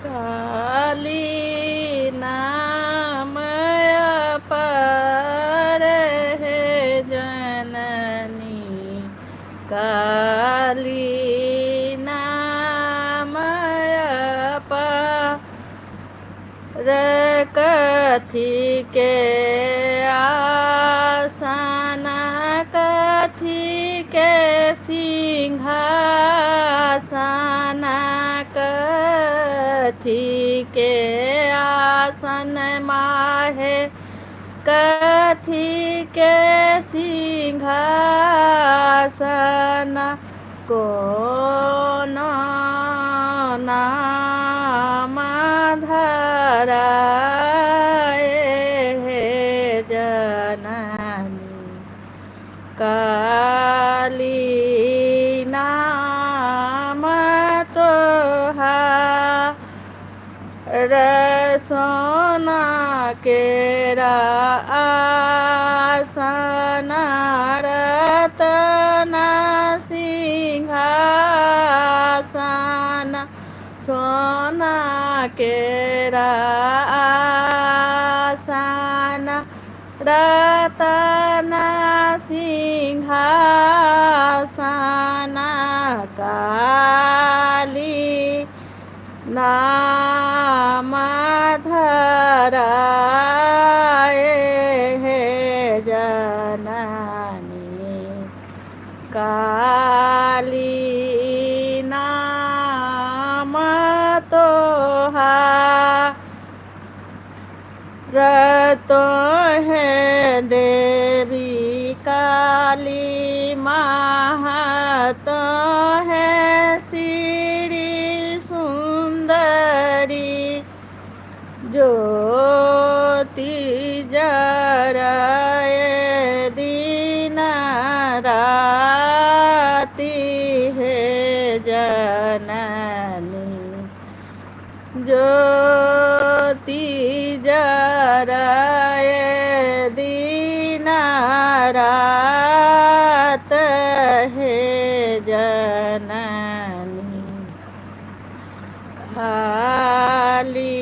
काली नाम अपार है जननी, काली नाम अपार कथी के आसन, कथी के सिंहासन, कथी के आसन माहे, कथी के सिंहासन, कौन नाम धराए हे जननी, काली नाम तोहार सोना केरा आसन, रतन सिंहासन, सोना केरा आसन, रतन सिंहासन, काली नाम धराए हे जननी, काली नाम तोहार तो है देवी, काली महतो है श्री सुंदरी, ज्योति जराए दिन राति है जननी, ज्योति जराए दिन रात है जननी, काली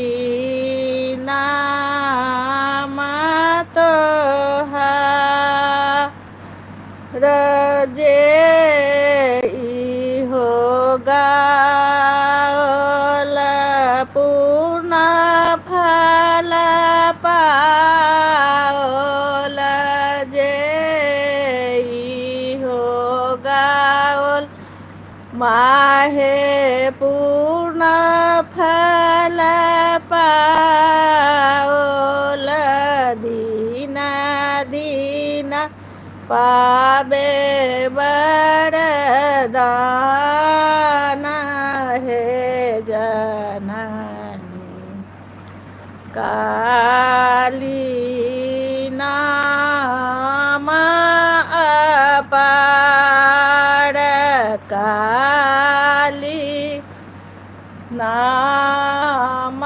नाम तोहार जे होगा पूर्ण फल पाओल, जे होगा माहे पूर्ण फल पाओल, दीन दीन पावे वरदान हे जननी, काली नाम अपार, काली नाम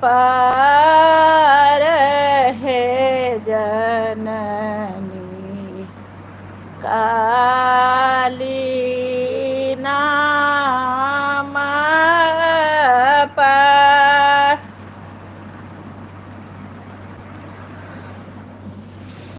अपार है जननी, काली